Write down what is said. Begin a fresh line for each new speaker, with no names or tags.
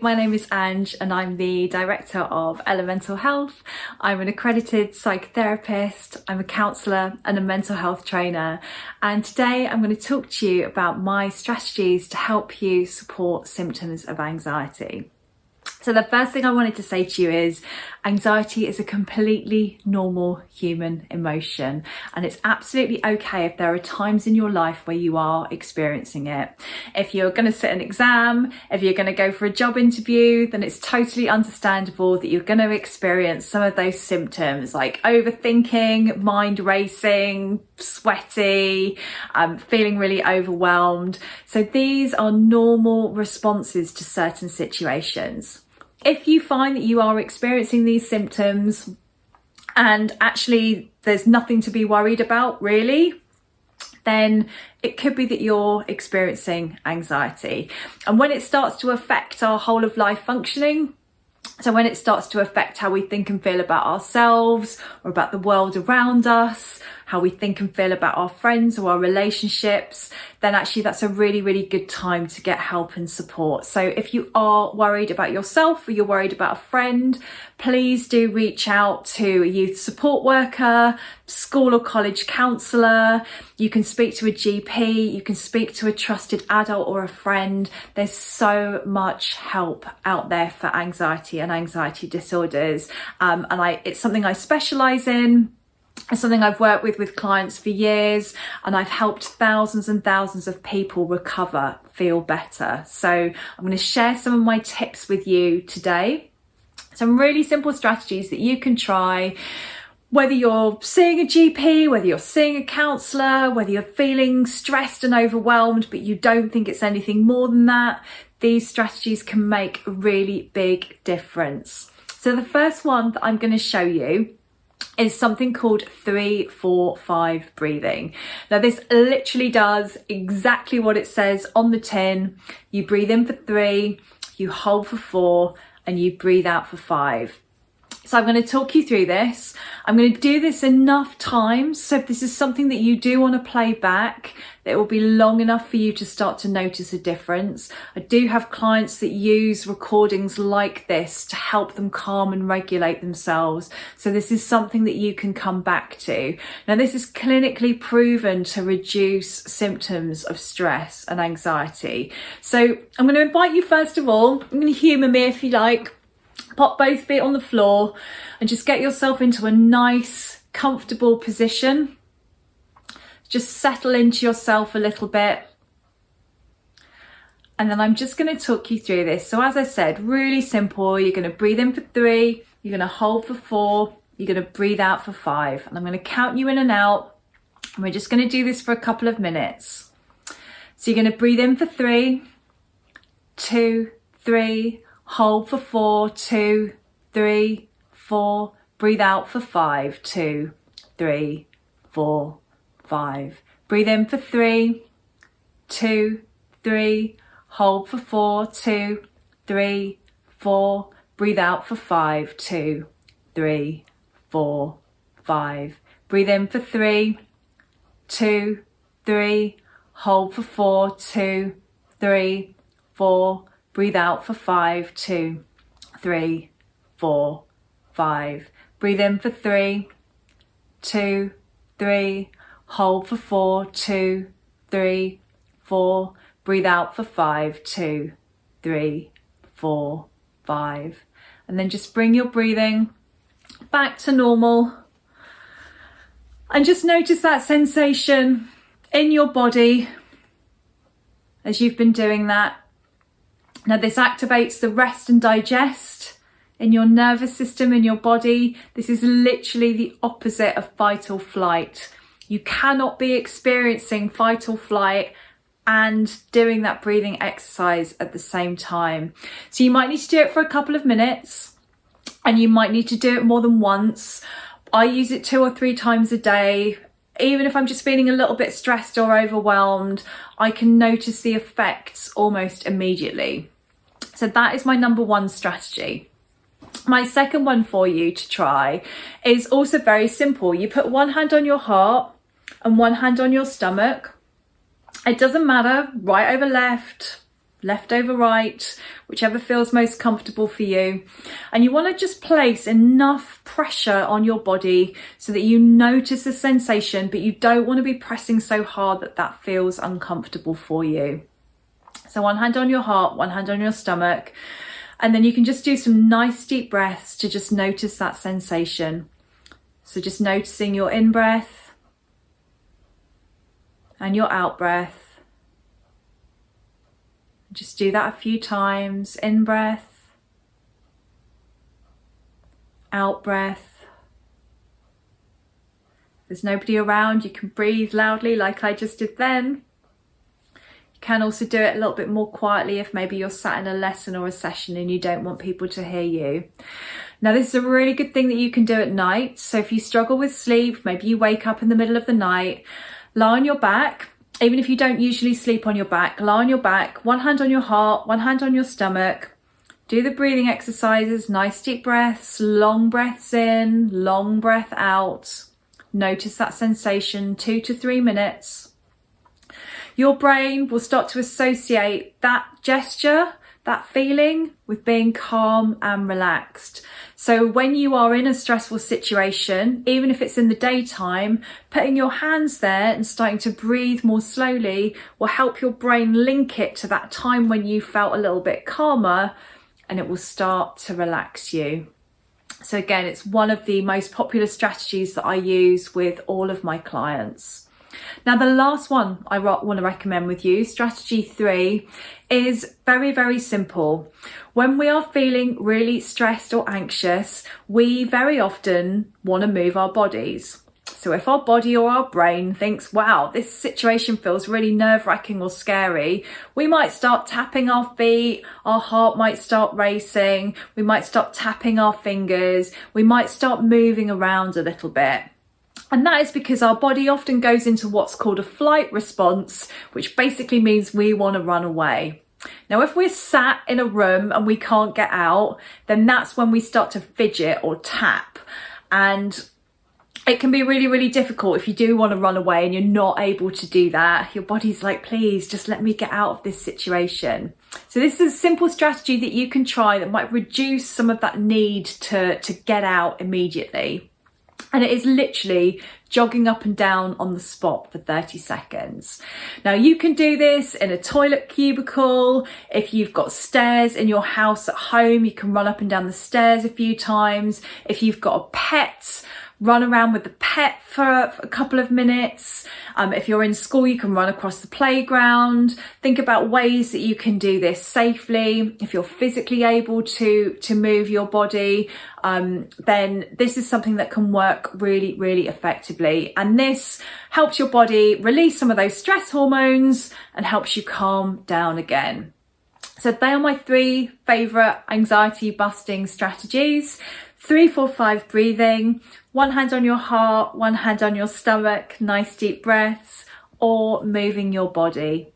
My name is Ange and I'm the director of Mental Health. I'm an accredited psychotherapist, I'm a counsellor and a mental health trainer. And today I'm going to talk to you about my strategies to help you support symptoms of anxiety. So the first thing I wanted to say to you is anxiety is a completely normal human emotion, and it's absolutely okay if there are times in your life where you are experiencing it. If you're going to sit an exam, if you're going to go for a job interview, then it's totally understandable that you're going to experience some of those symptoms like overthinking, mind racing, sweaty, feeling really overwhelmed. So these are normal responses to certain situations. If you find that you are experiencing these symptoms and actually there's nothing to be worried about really, then it could be that you're experiencing anxiety. And when it starts to affect our whole of life functioning, so when it starts to affect how we think and feel about ourselves or about the world around us, how we think and feel about our friends or our relationships, then actually that's a really, really good time to get help and support. So if you are worried about yourself or you're worried about a friend, please do reach out to a youth support worker, school or college counsellor. You can speak to a GP, you can speak to a trusted adult or a friend. There's so much help out there for anxiety and anxiety disorders. It's something I specialise in. It's something I've worked with clients for years, and I've helped thousands and thousands of people recover, feel better. So I'm going to share some of my tips with you today. Some really simple strategies that you can try, whether you're seeing a GP, whether you're seeing a counsellor, whether you're feeling stressed and overwhelmed, but you don't think it's anything more than that. These strategies can make a really big difference. So the first one that I'm going to show you is something called 3-4-5 breathing. Now this literally does exactly what it says on the tin. You breathe in for 3, you hold for 4, and you breathe out for 5. So I'm going to talk you through this. I'm going to do this enough times, so if this is something that you do want to play back, it will be long enough for you to start to notice a difference. I do have clients that use recordings like this to help them calm and regulate themselves. So this is something that you can come back to. Now this is clinically proven to reduce symptoms of stress and anxiety. So I'm going to invite you first of all, I'm going to humour me if you like. Pop both feet on the floor and just get yourself into a nice, comfortable position. Just settle into yourself a little bit. And then I'm just going to talk you through this. So as I said, really simple. You're going to breathe in for 3, you're going to hold for 4, you're going to breathe out for 5. And I'm going to count you in and out. And we're just going to do this for a couple of minutes. So you're going to breathe in for 3, 2, 3, hold for 4, 2, 3, 4, breathe out for 5, 2, 3, 4, 5. Breathe in for 3, 2, 3, hold for 4, 2, 3, 4, breathe out for 5, 2, 3, 4, 5. Breathe in for 3, 2, 3, hold for 4, 2, 3, 4, breathe out for 5, 2, 3, 4, 5. Breathe in for 3, 2, 3, hold for 4, 2, 3, 4, breathe out for 5, 2, 3, 4, 5. And then just bring your breathing back to normal. And just notice that sensation in your body as you've been doing that. Now this activates the rest and digest in your nervous system, in your body. This is literally the opposite of fight or flight. You cannot be experiencing fight or flight and doing that breathing exercise at the same time. So you might need to do it for a couple of minutes, and you might need to do it more than once. I use it 2 or 3 times a day. Even if I'm just feeling a little bit stressed or overwhelmed, I can notice the effects almost immediately. So that is my number 1 strategy. My second one for you to try is also very simple. You put one hand on your heart and one hand on your stomach. It doesn't matter, right over left, left over right, whichever feels most comfortable for you. And you want to just place enough pressure on your body so that you notice the sensation, but you don't want to be pressing so hard that that feels uncomfortable for you. So one hand on your heart, one hand on your stomach, and then you can just do some nice deep breaths to just notice that sensation. So just noticing your in-breath and your out-breath. Just do that a few times. In-breath, out-breath. If there's nobody around, you can breathe loudly like I just did then. Can also do it a little bit more quietly if maybe you're sat in a lesson or a session and you don't want people to hear you. Now, this is a really good thing that you can do at night. So if you struggle with sleep, maybe you wake up in the middle of the night, lie on your back. Even if you don't usually sleep on your back, lie on your back, one hand on your heart, one hand on your stomach. Do the breathing exercises, nice deep breaths, long breaths in, long breath out. Notice that sensation, 2 to 3 minutes. Your brain will start to associate that gesture, that feeling, with being calm and relaxed. So when you are in a stressful situation, even if it's in the daytime, putting your hands there and starting to breathe more slowly will help your brain link it to that time when you felt a little bit calmer, and it will start to relax you. So again, it's one of the most popular strategies that I use with all of my clients. Now, the last one I want to recommend with you, strategy 3, is very, very simple. When we are feeling really stressed or anxious, we very often want to move our bodies. So if our body or our brain thinks, wow, this situation feels really nerve-wracking or scary, we might start tapping our feet, our heart might start racing, we might start tapping our fingers, we might start moving around a little bit. And that is because our body often goes into what's called a flight response, which basically means we want to run away. Now, if we're sat in a room and we can't get out, then that's when we start to fidget or tap. And it can be really, really difficult if you do want to run away and you're not able to do that. Your body's like, please, just let me get out of this situation. So this is a simple strategy that you can try that might reduce some of that need to get out immediately. And it is literally jogging up and down on the spot for 30 seconds. Now, you can do this in a toilet cubicle. If you've got stairs in your house at home, you can run up and down the stairs a few times. If you've got a pet, run around with the pet for a couple of minutes. If you're in school, you can run across the playground. Think about ways that you can do this safely. If you're physically able to move your body, then this is something that can work really, really effectively. And this helps your body release some of those stress hormones and helps you calm down again. So they are my 3 favourite anxiety busting strategies. 3, 4, 5 breathing, one hand on your heart, one hand on your stomach, nice deep breaths, or moving your body.